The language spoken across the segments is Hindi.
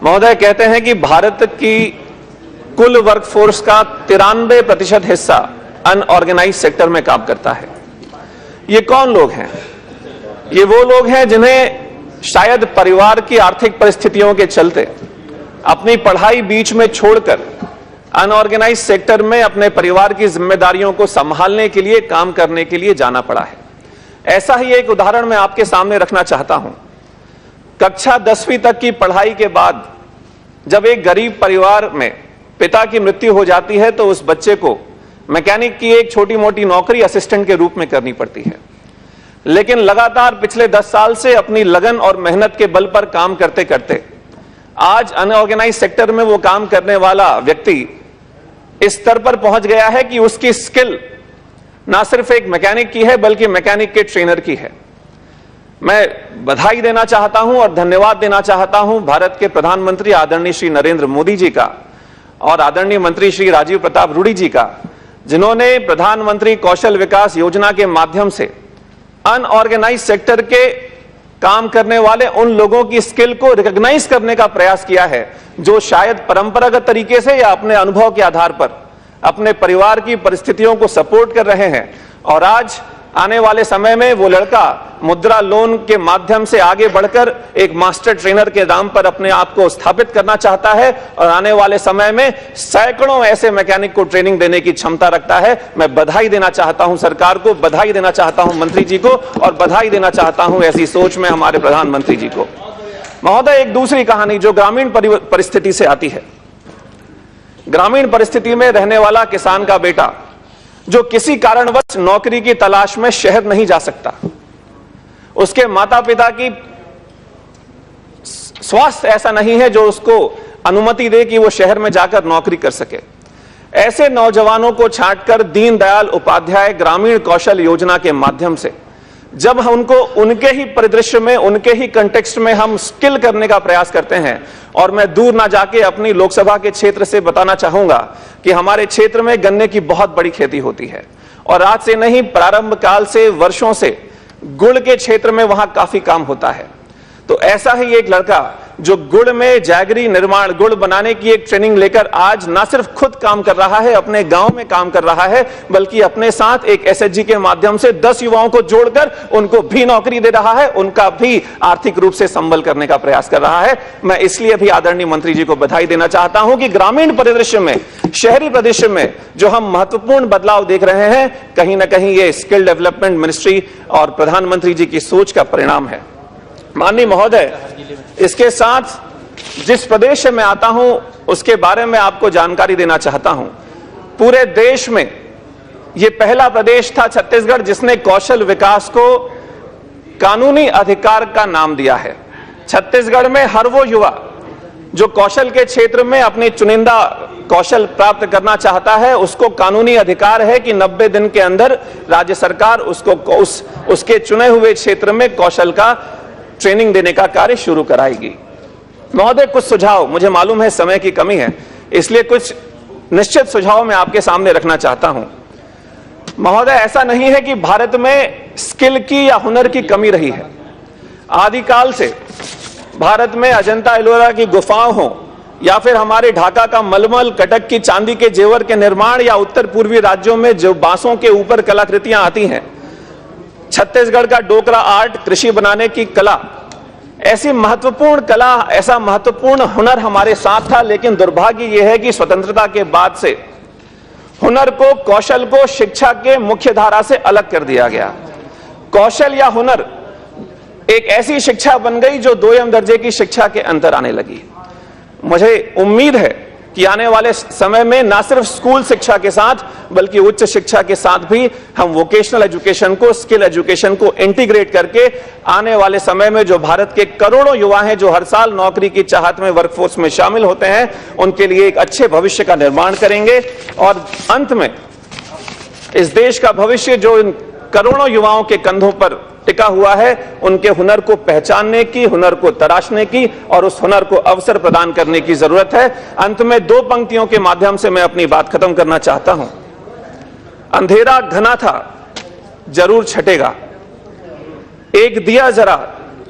महोदय कहते हैं कि भारत की कुल वर्कफोर्स का 93% हिस्सा अनऑर्गेनाइज सेक्टर में काम करता है। ये कौन लोग हैं? ये वो लोग हैं जिन्हें शायद परिवार की आर्थिक परिस्थितियों के चलते अपनी पढ़ाई बीच में छोड़कर अनऑर्गेनाइज सेक्टर में अपने परिवार की जिम्मेदारियों को संभालने के लिए, काम करने के लिए जाना पड़ा है। ऐसा ही एक उदाहरण मैं आपके सामने रखना चाहता हूं। कक्षा 10वीं तक की पढ़ाई के बाद जब एक गरीब परिवार में पिता की मृत्यु हो जाती है तो उस बच्चे को मैकेनिक की एक छोटी मोटी नौकरी असिस्टेंट के रूप में करनी पड़ती है। लेकिन लगातार पिछले 10 साल से अपनी लगन और मेहनत के बल पर काम करते करते आज अनऑर्गेनाइज सेक्टर में वो काम करने वाला व्यक्ति इस स्तर पर पहुंच गया है कि उसकी स्किल ना सिर्फ एक मैकेनिक की है बल्कि मैकेनिक के ट्रेनर की है। मैं बधाई देना चाहता हूं और धन्यवाद देना चाहता हूं भारत के प्रधानमंत्री आदरणीय श्री नरेंद्र मोदी जी का और आदरणीय मंत्री श्री राजीव प्रताप रूडी जी का, जिन्होंने प्रधानमंत्री कौशल विकास योजना के माध्यम से अनऑर्गेनाइज सेक्टर के काम करने वाले उन लोगों की स्किल को रिकॉग्नाइज करने का प्रयास किया है जो शायद परंपरागत तरीके से या अपने अनुभव के आधार पर अपने परिवार की परिस्थितियों को सपोर्ट कर रहे हैं। और आज आने वाले समय में वो लड़का मुद्रा लोन के माध्यम से आगे बढ़कर एक मास्टर ट्रेनर के नाम पर अपने आप को स्थापित करना चाहता है और आने वाले समय में सैकड़ों ऐसे मैकेनिक को ट्रेनिंग देने की क्षमता रखता है। मैं बधाई देना चाहता हूं सरकार को, बधाई देना चाहता हूं मंत्री जी को और बधाई देना चाहता हूं ऐसी सोच में हमारे प्रधानमंत्री जी को। महोदय, एक दूसरी कहानी जो ग्रामीण परिस्थिति से आती है। ग्रामीण परिस्थिति में रहने वाला किसान का बेटा जो किसी कारणवश नौकरी की तलाश में शहर नहीं जा सकता, उसके माता पिता की स्वास्थ्य ऐसा नहीं है जो उसको अनुमति दे कि वो शहर में जाकर नौकरी कर सके। ऐसे नौजवानों को छांटकर दीनदयाल उपाध्याय ग्रामीण कौशल योजना के माध्यम से जब हम उनको उनके ही परिदृश्य में, उनके ही कंटेक्स्ट में हम स्किल करने का प्रयास करते हैं, और मैं दूर ना जाके अपनी लोकसभा के क्षेत्र से बताना चाहूंगा कि हमारे क्षेत्र में गन्ने की बहुत बड़ी खेती होती है और आज से नहीं, प्रारंभ काल से, वर्षों से गुड़ के क्षेत्र में वहां काफी काम होता है। तो ऐसा ही एक लड़का जो गुड़ में जैगरी निर्माण, गुड़ बनाने की एक ट्रेनिंग लेकर आज ना सिर्फ खुद काम कर रहा है, अपने गांव में काम कर रहा है, बल्कि अपने साथ एक एसएचजी के माध्यम से 10 युवाओं को जोड़कर उनको भी नौकरी दे रहा है, उनका भी आर्थिक रूप से संबल करने का प्रयास कर रहा है। मैं इसलिए भी आदरणीय मंत्री जी को बधाई देना चाहता हूं कि ग्रामीण परिदृश्य में, शहरी परिदृश्य में जो हम महत्वपूर्ण बदलाव देख रहे हैं, कहीं ना कहीं ये स्किल डेवलपमेंट मिनिस्ट्री और प्रधानमंत्री जी की सोच का परिणाम है। माननीय महोदय, इसके साथ जिस प्रदेश से मैं आता हूं उसके बारे में आपको जानकारी देना चाहता हूं। पूरे देश में यह पहला प्रदेश था छत्तीसगढ़ जिसने कौशल विकास को कानूनी अधिकार का नाम दिया है। छत्तीसगढ़ में हर वो युवा जो कौशल के क्षेत्र में अपनी चुनिंदा कौशल प्राप्त करना चाहता है, उसको कानूनी अधिकार है कि 90 दिन के अंदर राज्य सरकार उसको उसके चुने हुए क्षेत्र में कौशल का ट्रेनिंग देने का कार्य शुरू कराएगी। महोदय, कुछ सुझाव, मुझे मालूम है समय की कमी है, इसलिए कुछ निश्चित सुझाव मैं आपके सामने रखना चाहता हूं। महोदय, ऐसा नहीं है कि भारत में स्किल की या हुनर की कमी रही है। आदिकाल से भारत में अजंता एलोरा की गुफाओं हो या फिर हमारे ढाका का मलमल, कटक की चांदी के जेवर के निर्माण या उत्तर पूर्वी राज्यों में जो बांसों के ऊपर कलाकृतियां आती हैं, छत्तीसगढ़ का डोकरा आर्ट, कृषि बनाने की कला, ऐसी महत्वपूर्ण कला, ऐसा महत्वपूर्ण हुनर हमारे साथ था। लेकिन दुर्भाग्य यह है कि स्वतंत्रता के बाद से हुनर को, कौशल को शिक्षा के मुख्य धारा से अलग कर दिया गया। कौशल या हुनर एक ऐसी शिक्षा बन गई जो 2ym दर्जे की शिक्षा के अंतर आने लगी। मुझे उम्मीद है कि आने वाले समय में ना सिर्फ स्कूल शिक्षा के साथ बल्कि उच्च शिक्षा के साथ भी हम वोकेशनल एजुकेशन को, स्किल एजुकेशन को इंटीग्रेट करके आने वाले समय में जो भारत के करोड़ों युवा हैं जो हर साल नौकरी की चाहत में वर्कफोर्स में शामिल होते हैं, उनके लिए एक अच्छे भविष्य का निर्माण करेंगे। और अंत में इस देश का भविष्य जो इन करोड़ों युवाओं के कंधों पर टिका हुआ है, उनके हुनर को पहचानने की, हुनर को तराशने की और उस हुनर को अवसर प्रदान करने की जरूरत है। अंत में 2 पंक्तियों के माध्यम से मैं अपनी बात खत्म करना चाहता हूं। अंधेरा घना था, जरूर छटेगा, एक दिया जरा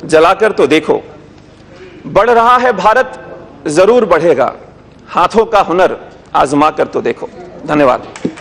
जलाकर तो देखो। बढ़ रहा है भारत जरूर बढ़ेगा। हाथों का हुनर आजमा कर तो देखो। धन्यवाद।